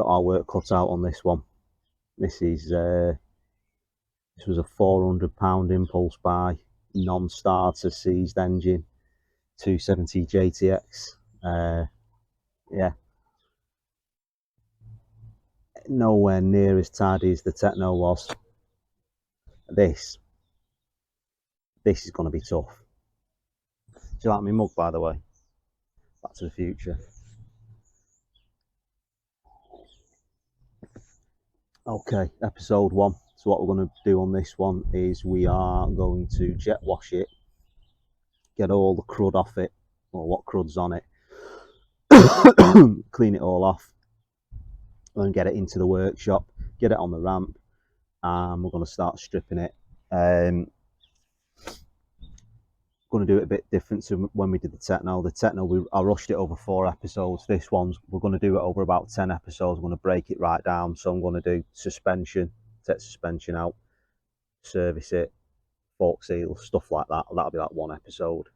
got our work cut out on this one. This was a £400 impulse buy, non-starter seized engine, 270 JTX. Yeah, nowhere near as tidy as the Techno was. This is going to be tough. Do you like my mug, by the way? Back to the Future. Okay, episode 1. So what we're going to do on this one is we are going to jet wash it, get all the crud off it, or what crud's on it, clean it all off, and get it into the workshop, get it on the ramp, and we're going to start stripping it. Going to do it a bit different to when we did the Techno. The Techno, I rushed it over 4 episodes. This one's, we're going to do it over about 10 episodes. We're going to break it right down. So I'm going to do suspension, take suspension out, service it, fork seals, stuff like that. That'll be like 1 episode.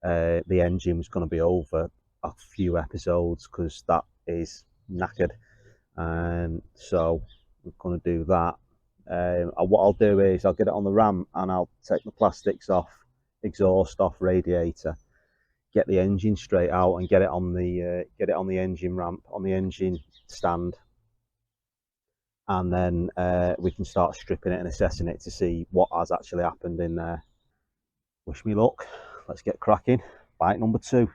The engine was going to be over a few episodes because that is knackered. So we're going to do that. What I'll do is I'll get it on the ramp and I'll take the plastics off, exhaust off, radiator, get the engine straight out and get it on the engine ramp, on the engine stand, and then we can start stripping it and assessing it to see what has actually happened in there. Wish me luck. Let's get cracking. Bite number 2.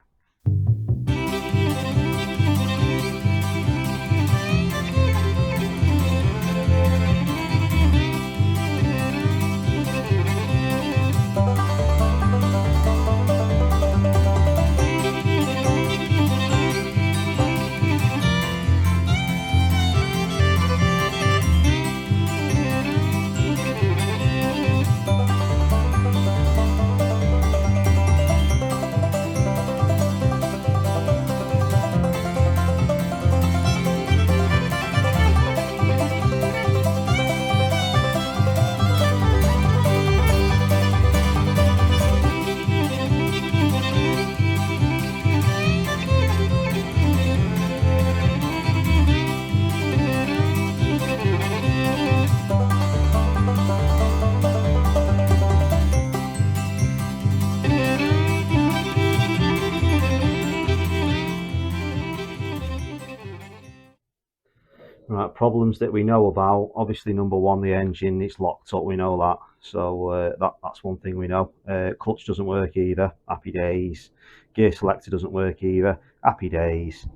Right, problems that we know about. Obviously, number 1, the engine, it's locked up, we know that. So that's one thing we know. Clutch doesn't work either, happy days. Gear selector doesn't work either, happy days.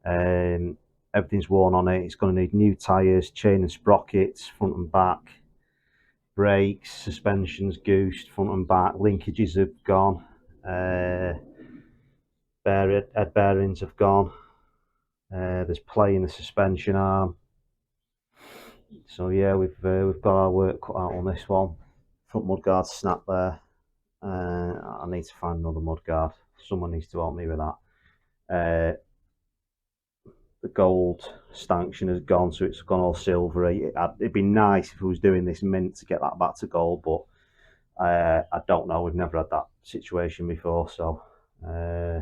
Everything's worn on it. It's going to need new tyres, chain and sprockets, front and back. Brakes, suspension's goosed, front and back. Linkages have gone. Head bearings have gone. There's play in the suspension arm. So yeah, we've got our work cut out on this one. Front mudguard snapped there. I need to find another mudguard. Someone needs to help me with that. The gold stanchion has gone, so it's gone all silvery. It'd be nice if we was doing this mint to get that back to gold, but I don't know. We've never had that situation before, so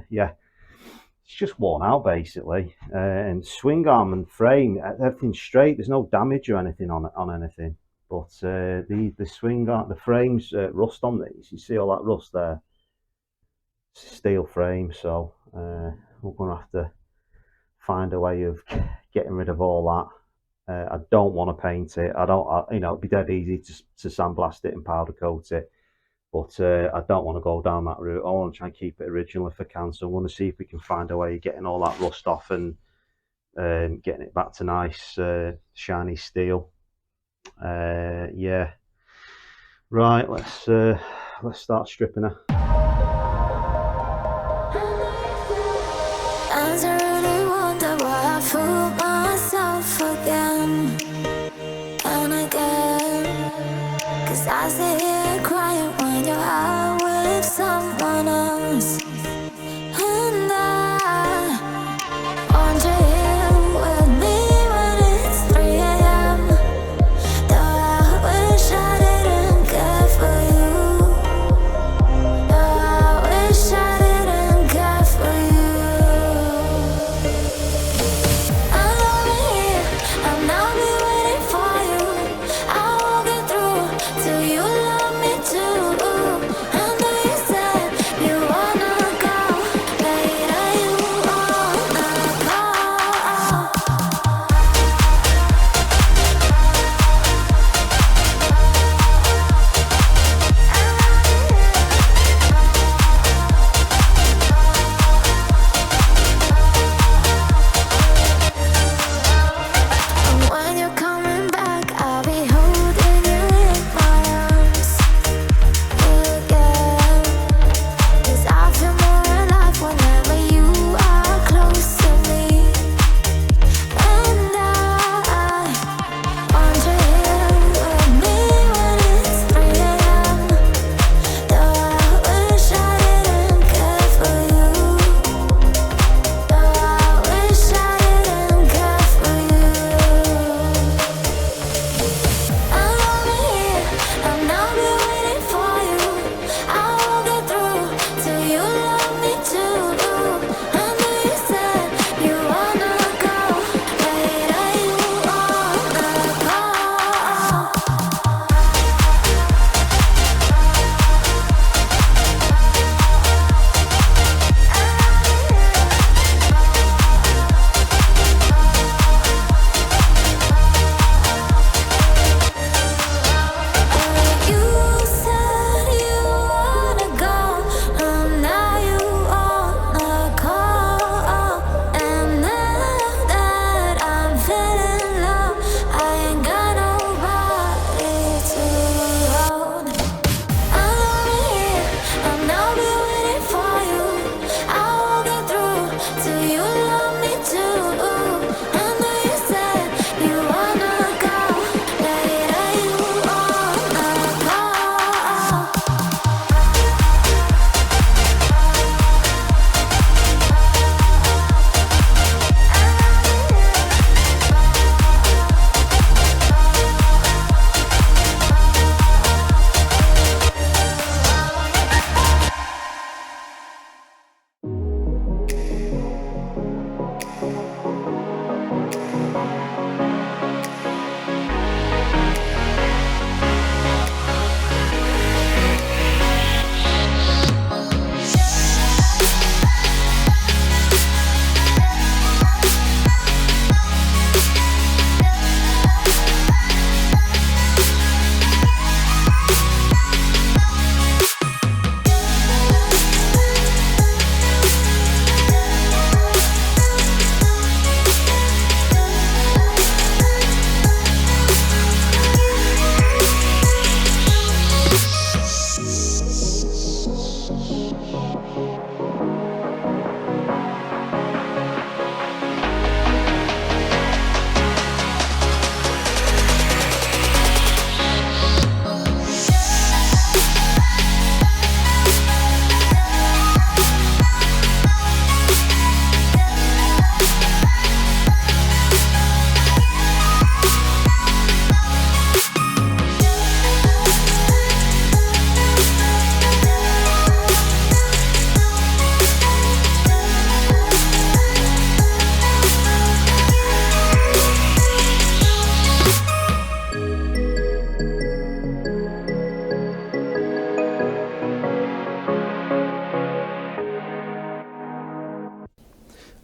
yeah. It's just worn out basically, and swing arm and frame, everything's straight. There's no damage or anything on anything, but the swing arm, the frames rust on these. You see all that rust there. It's a steel frame, so we're gonna have to find a way of getting rid of all that. I don't want to paint it. It'd be dead easy to sandblast it and powder coat it. But I don't want to go down that route. I want to try and keep it original if I can. So I want to see if we can find a way of getting all that rust off and getting it back to nice shiny steel. Yeah. Right, let's start stripping her. I really wonder why I fool myself again and again. 'Cause I sit here crying when you're out with someone else. And I want you here with me when it's 3 a.m. Though I wish I didn't care for you. Though I wish I didn't care for you. I'm over here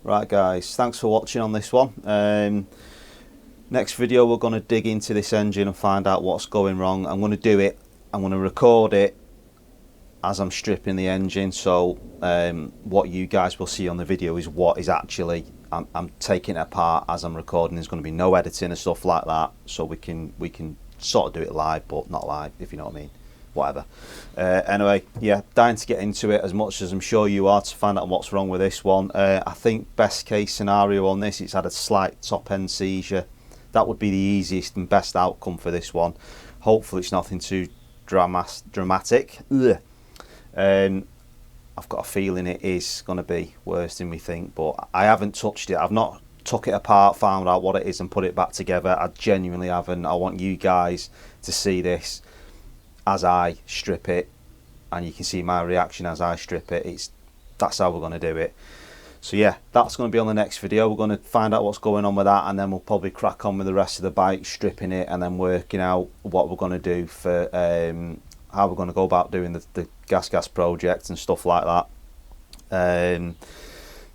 Right guys, thanks for watching on this one. Next video we're going to dig into this engine and find out what's going wrong. I'm going to record it as I'm stripping the engine, so what you guys will see on the video is what is actually, I'm taking it apart as I'm recording. There's going to be no editing and stuff like that, so we can sort of do it live, but not live, if you know what I mean. Whatever. Anyway, yeah, dying to get into it as much as I'm sure you are, to find out what's wrong with this one. I think best case scenario on this, it's had a slight top end seizure. That would be the easiest and best outcome for this one. Hopefully it's nothing too dramatic. Ugh. I've got a feeling it is going to be worse than we think, but I haven't touched it. I've not took it apart, found out what it is and put it back together. I genuinely haven't. I want you guys to see this as I strip it, and you can see my reaction as I strip it. That's how we're going to do it. So yeah, that's going to be on the next video. We're going to find out what's going on with that, and then we'll probably crack on with the rest of the bike, stripping it, and then working out what we're going to do for how we're going to go about doing the gas project and stuff like that.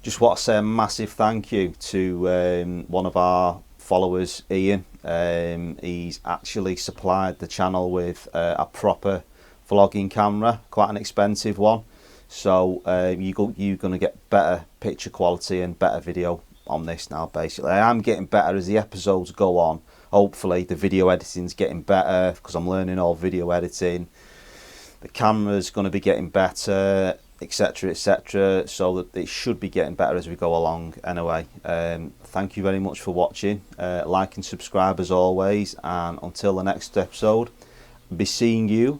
Just want to say a massive thank you to one of our followers, Ian. He's actually supplied the channel with a proper vlogging camera, quite an expensive one, so you're going to get better picture quality and better video on this now. Basically, I am getting better as the episodes go on. Hopefully the video editing's getting better, because I'm learning all video editing. The camera's going to be getting better, etc, etc, so that it should be getting better as we go along. Anyway, thank you very much for watching. Like and subscribe as always, and until the next episode, be seeing you